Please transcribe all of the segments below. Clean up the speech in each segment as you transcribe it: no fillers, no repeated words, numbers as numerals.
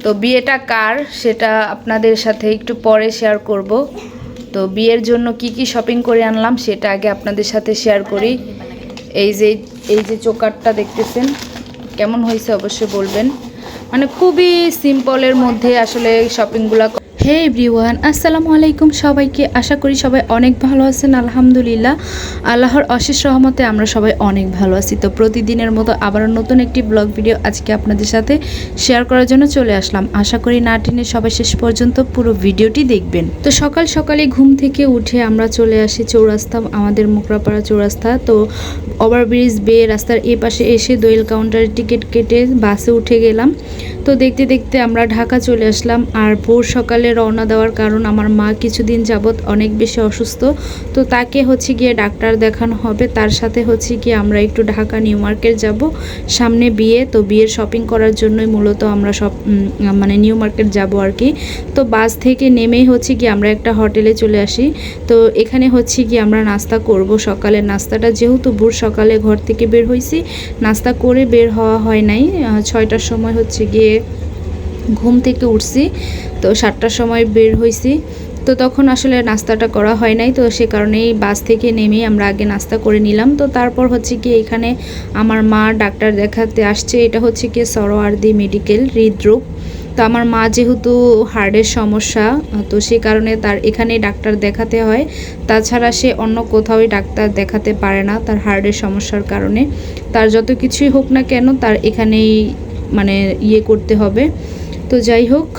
তো বিয়েটা কার সেটা আপনাদের সাথে একটু পরে শেয়ার করব। তো বিয়ের জন্য কি কি শপিং করে আনলাম সেটা আগে আপনাদের সাথে শেয়ার করি। এই যে চোকারটা দেখতেছেন কেমন হয়েছে অবশ্যই বলবেন। মানে খুবই সিম্পলের মধ্যে আসলে শপিংগুলো। হে এভরিওয়ান, আসসালামু আলাইকুম সবাইকে। আশা করি সবাই অনেক ভালো আছেন। আলহামদুলিল্লাহ, আল্লাহর অশেষ রহমতে আমরা সবাই অনেক ভালো আছি। তো প্রতিদিনের মতো আবারও নতুন একটি ব্লগ ভিডিও আজকে আপনাদের সাথে শেয়ার করার জন্য চলে আসলাম। আশা করি না টেনে সবাই শেষ পর্যন্ত পুরো ভিডিওটি দেখবেন। তো সকাল সকালে ঘুম থেকে উঠে আমরা চলে আসি চৌরাস্তা, আমাদের মোকরাপাড়া চৌরাস্তা। তো ওভারব্রিজ বেয়ে রাস্তার এ পাশে এসে দোয়েল কাউন্টারে টিকিট কেটে বাসে উঠে গেলাম। তো দেখতে দেখতে আমরা ঢাকা চলে আসলাম। আর ভোর সকালে রওনা দেওয়ার কারণ আমার মা কিছুদিন যাবৎ অনেক বেশি অসুস্থ। তো তাকে গিয়ে ডাক্তার দেখানো হবে। তার সাথে গিয়ে আমরা একটু ঢাকা নিউ মার্কেট যাব, সামনে বিয়ে। তো বিয়ের শপিং করার জন্যই মূলত আমরা নিউ মার্কেট যাব আর কি। তো বাস থেকে নেমেই গিয়ে আমরা একটা হোটেলে চলে আসি। তো এখানে গিয়ে আমরা নাস্তা করব। সকালের নাস্তাটা যেহেতু ভোর সকালে ঘর থেকে বের হয়েছি, নাস্তা করে বের হওয়া হয় নাই। 6টার সময় গিয়ে ঘুম থেকে উঠছি। তো 7টার সময় বের হয়েছি। তো তখন আসলে নাস্তাটা করা হয় নাই। তো সে কারণেই বাস থেকে নেমেই আমরা আগে নাস্তা করে নিলাম। তো তারপর কি এখানে আমার মা ডাক্তার দেখাতে আসছে। এটা কি সরোয়ার্দী মেডিকেল, হৃদরোগ। তো আমার মা যেহেতু হার্টের সমস্যা, তো সে কারণে তার এখানে ডাক্তার দেখাতে হয়। তাছাড়া সে অন্য কোথাও ডাক্তার দেখাতে পারে না তার হার্টের সমস্যার কারণে। তার যত কিছুই হোক না কেন তার এখানেই করতে হবে। তো যাই হোক,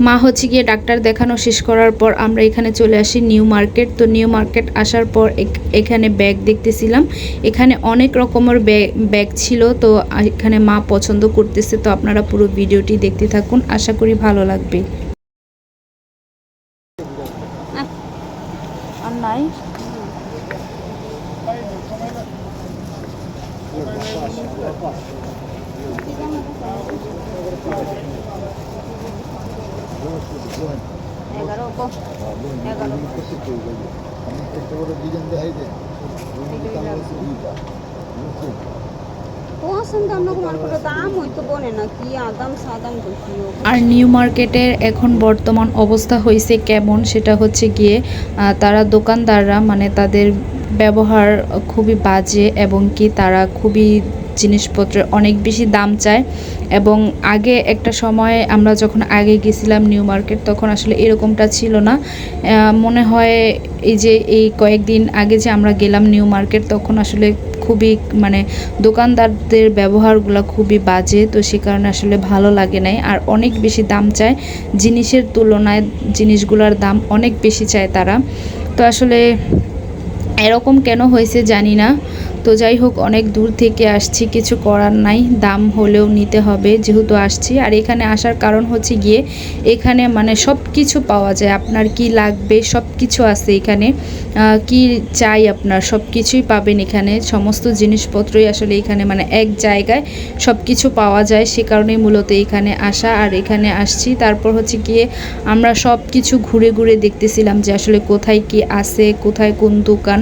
মা গিয়ে ডাক্তার দেখানো শেষ করার পর আমরা এখানে চলে আসি নিউ মার্কেট। তো নিউ মার্কেট আসার পর এখানে ব্যাগ দেখতেছিলাম। এখানে অনেক রকমের ব্যাগ ছিল। তো এখানে মা পছন্দ করতেছে। তো আপনারা পুরো ভিডিওটি দেখতে থাকুন, আশা করি ভালো লাগবে। আর নাই আর নিউ মার্কেটের এখন বর্তমান অবস্থা হয়েছে কেমন সেটা গিয়ে তারা দোকানদাররা তাদের ব্যবহার খুবই বাজে, এবং কি তারা খুবই জিনিসপত্রের অনেক বেশি দাম চায়। এবং আগে একটা সময় আমরা যখন আগে গেছিলাম নিউ মার্কেট, তখন আসলে এরকমটা ছিল না। মনে হয় এই কয়েকদিন আগে যে আমরা গেলাম নিউ মার্কেট, তখন আসলে খুবই দোকানদারদের ব্যবহারগুলো খুবই বাজে। তো সে কারণে আসলে ভালো লাগে নাই। আর অনেক বেশি দাম চায় জিনিসের তুলনায়, জিনিসগুলোর দাম অনেক বেশি চায় তারা। তো আসলে এরকম কেন হয়েছে জানি না। তো যাই হোক, অনেক দূর থেকে আসছি, কিছু করার নাই, দাম হলেও নিতে হবে যেহেতু আসছি। আর এখানে আসার কারণ গিয়ে এখানে সব কিছু পাওয়া যায়, আপনার কি লাগবে সব কিছু আছে এখানে। কি চাই আপনার সব কিছুই পাবেন এখানে। সমস্ত জিনিসপত্রই আসলে এখানে এক জায়গায় সব কিছু পাওয়া যায়। সে কারণেই মূলত এখানে আসা। আর এখানে আসছি, তারপর গিয়ে আমরা সব কিছু ঘুরে ঘুরে দেখতেছিলাম যে আসলে কোথায় কি আছে, কোথায় কোন দোকান,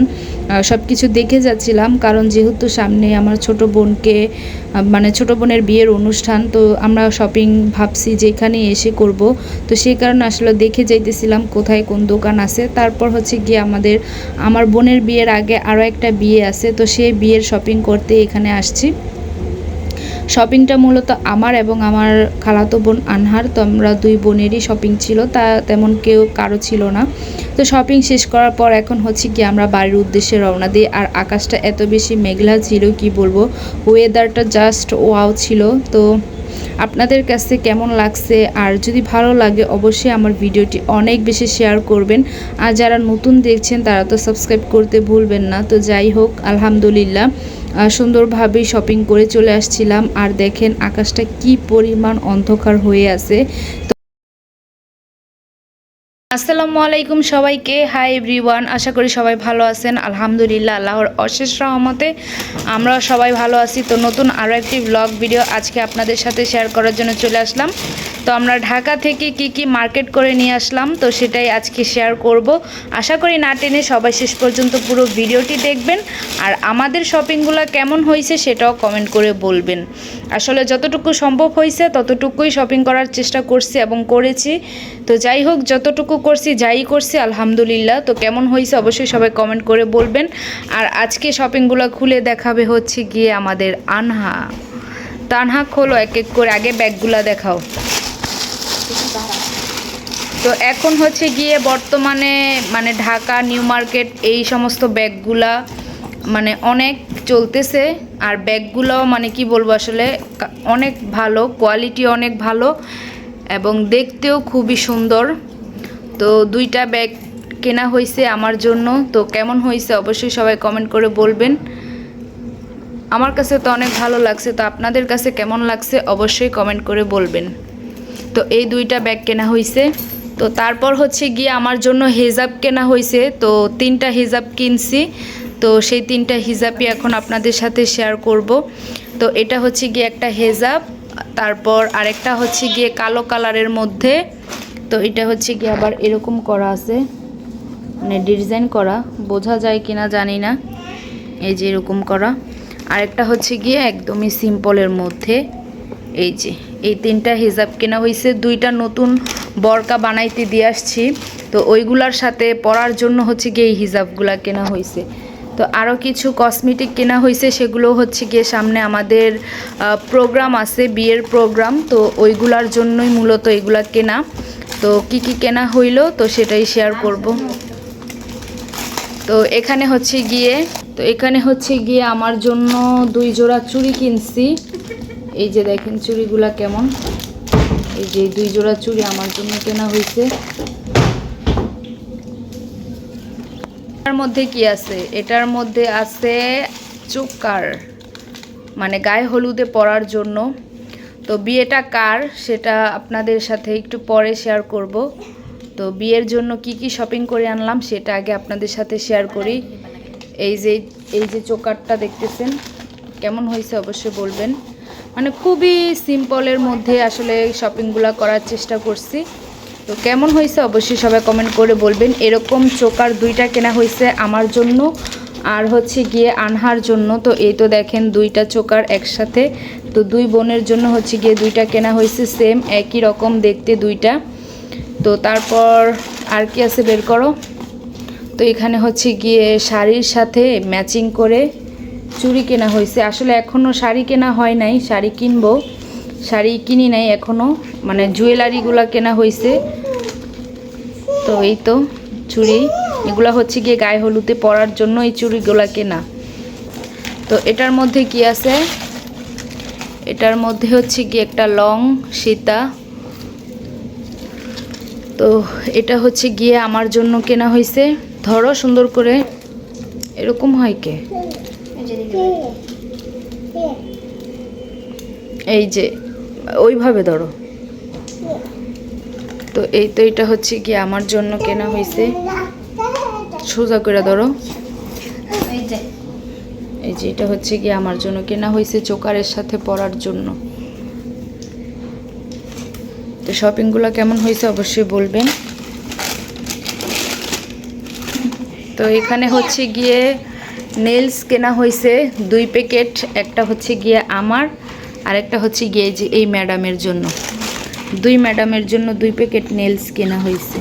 সব কিছু দেখে যাচ্ছিলাম। কারণ যেহেতু সামনে আমার ছোট বোনের বিয়ের অনুষ্ঠান, তো আমরা শপিং ভাবছি যে এখানে এসে করব। তো সেই কারণে আসলে দেখে যাইতেছিলাম কোথায় কোন দোকান আছে। তারপর গিয়ে আমার বোনের বিয়ের আগে আরও একটা বিয়ে আছে, তো সেই বিয়ের শপিং করতে এখানে আসছি। শপিংটা মূলত আমার এবং আমার খালাতো বোন আনহার। তো আমরা দুই বোনেরই শপিং ছিল, তা তেমন কারো ছিল না। তো শপিং শেষ করার পর এখন কি আমরা বাড়ির উদ্দেশ্যে রওনা দিই। আর আকাশটা এত বেশি মেঘলা ছিল, কি বলবো, ওয়েদারটা জাস্ট ওয়াও ছিল। তো আপনাদের কাছে কেমন লাগছে, আর যদি ভালো লাগে অবশ্যই আমার ভিডিওটি অনেক বেশি শেয়ার করবেন। আর যারা নতুন দেখছেন তারা তো সাবস্ক্রাইব করতে ভুলবেন না। তো যাই হোক, আলহামদুলিল্লাহ সুন্দরভাবেই শপিং করে চলে আসছিলাম। আর দেখেন আকাশটা কি পরিমাণ অন্ধকার হয়ে আছে। তো আসসালামু আলাইকুম সবাইকে। হাই এভরিওয়ান, আশা করি সবাই ভালো আছেন। আলহামদুলিল্লাহ, আল্লাহর অশেষ রহমতে আমরা সবাই ভালো আছি। তো নতুন আরও একটি ব্লগ ভিডিও আজকে আপনাদের সাথে শেয়ার করার জন্য চলে আসলাম। তো আমরা ঢাকা থেকে কি মার্কেট করে নিয়ে আসলাম, তো সেটাই আজকে শেয়ার করব। আশা করি না টেনে সবাই শেষ পর্যন্ত পুরো ভিডিওটি দেখবেন, আর আমাদের শপিংগুলো কেমন হয়েছে সেটাও কমেন্ট করে বলবেন। আসলে যতটুকু সম্ভব হয়েছে ততটুকুই শপিং করার চেষ্টা করছি এবং করেছি। তো যাই হোক, যতটুকু করছি যাই করছি আলহামদুলিল্লাহ। তো কেমন হয়েছে অবশ্যই সবাই কমেন্ট করে বলবেন। আর আজকে শপিংগুলো খুলে দেখাবে হচ্ছে গিয়ে আমাদের আনহা। তো আনহা খোলো এক এক করে, আগে ব্যাগগুলো দেখাও। তো এখন হচ্ছে গিয়ে বর্তমানে মানে ঢাকা নিউ মার্কেট এই সমস্ত ব্যাগগুলা মানে অনেক চলতেছে। আর ব্যাগগুলোও মানে কি বলবো, আসলে অনেক ভালো কোয়ালিটি, অনেক ভালো এবং দেখতেও খুবই সুন্দর। তো দুইটা ব্যাগ কেনা হয়েছে আমার জন্য। তো কেমন হয়েছে অবশ্যই সবাই কমেন্ট করে বলবেন। আমার কাছে তো অনেক ভালো লাগছে, তো আপনাদের কাছে কেমন লাগছে অবশ্যই কমেন্ট করে বলবেন। তো এই দুইটা ব্যাগ কেনা হয়েছে। তো তারপর হচ্ছে গিয়ে আমার জন্য হিজাব কেনা হয়েছে। তো 3টা হিজাব কিনছি। তো সেই 3টা হিজাবই এখন আপনাদের সাথে শেয়ার করব। তো এটা হচ্ছে গিয়ে একটা হিজাব, তারপর আরেকটা হচ্ছে গিয়ে কালো কালারের মধ্যে। তো এটা হচ্ছে গিয়ে আবার এরকম করা আছে, মানে ডিজাইন করা, বোঝা যায় কিনা জানি না, এই যে এরকম করা। আরেকটা হচ্ছে গিয়ে একদমই সিম্পলের মধ্যে। এই যে এই 3টা হিজাব কেনা হয়েছে। 2টা নতুন বরকা বানাইতে দিয়ে আসছি, তো ওইগুলার সাথে পরার জন্য হচ্ছে গিয়ে এই হিজাবগুলা কেনা হয়েছে। তো আরও কিছু কসমেটিক কেনা হয়েছে, সেগুলো হচ্ছে গিয়ে সামনে আমাদের প্রোগ্রাম আছে, বিয়ের প্রোগ্রাম। তো ওইগুলার জন্যই মূলত এগুলা কেনা। তো কি কেনা হইলো তো সেটাই শেয়ার করব। তো এখানে হচ্ছে গিয়ে আমার জন্য 2 জোড়া চুড়ি কিনছি। এই যে দেখেন চুড়িগুলা কেমন, এই যে 2 জোড়া চুড়ি আমার জন্য কেনা হয়েছে। এটার মধ্যে কি আছে, এটার মধ্যে আছে চোকার, মানে গায়ে হলুদে পরার জন্য। তো বিয়েটা কার সেটা আপনাদের সাথে একটু পরে শেয়ার করব। তো বিয়ের জন্য কি শপিং করে আনলাম সেটা আগে আপনাদের সাথে শেয়ার করি। এই যে চোকারটা দেখতেছেন, কেমন হয়েছে অবশ্যই বলবেন। মানে খুবই সিম্পলের মধ্যে আসলে শপিংগুলো করার চেষ্টা করছি। তো কেমন হয়েছে অবশ্যই সবাই কমেন্ট করে বলবেন। এরকম চোকার 2টা কেনা হয়েছে আমার জন্য আর হচ্ছে গিয়ে আনহার জন্য। তো এই তো দেখেন 2টা চোকার একসাথে। তো 2 বোনের জন্য হচ্ছে গিয়ে 2টা কেনা হয়েছে, সেম একই রকম দেখতে 2টা। তো তারপর আর কি আছে বের করো। তো এখানে হচ্ছে গিয়ে শাড়ির সাথে ম্যাচিং করে চুড়ি কেনা হয়েছে। আসলে এখনও শাড়ি কেনা হয় নাই, শাড়ি কিনবো, শাড়ি কিনি নাই এখনও, মানে জুয়েলারিগুলো কেনা হয়েছে। তো এই তো চুড়ি, এগুলো হচ্ছে গিয়ে গায়ে হলুদে পরার জন্য এই চুড়িগুলো কেনা। তো এটার মধ্যে কি আছে, এটার মধ্যে হচ্ছে গিয়ে একটা লং সীতা। তো এটা হচ্ছে গিয়ে আমার জন্য কেনা হয়েছে। ধরো সুন্দর করে, এরকম হয় কে, এই যে ওইভাবে ধরো। তো এই তো এটা হচ্ছে গিয়ে আমার জন্য কেনা হয়েছে, সোজা করে ধরো। এই যে এটা হচ্ছে গিয়ে আমার জন্য কেনা হয়েছে চোকারের সাথে পরার জন্য। তো শপিংগুলো কেমন হয়েছে অবশ্যই বলবেন। তো এখানে হচ্ছে গিয়ে নেলস কেনা হয়েছে 2 প্যাকেট, একটা হচ্ছে গিয়ে আমার আর একটা হচ্ছে গিয়ে যে এই ম্যাডামের জন্য। 2 ম্যাডামের জন্য 2 প্যাকেট নেলস কেনা হয়েছে।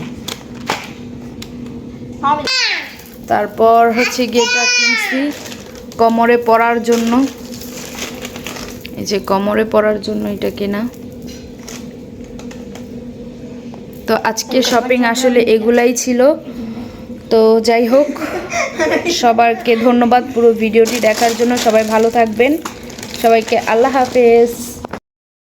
তারপর হচ্ছে গিয়ে এটা কিনছি কোমরে পরার জন্য, এই যে কোমরে পরার জন্য এটা কেনা। তো আজকে শপিং আসলে এগুলাই ছিল। তো যাই হোক, সবাইকে ধন্যবাদ পুরো ভিডিওটি দেখার জন্য। সবাই ভালো থাকবেন, সবাইকে আল্লাহ হাফেজ।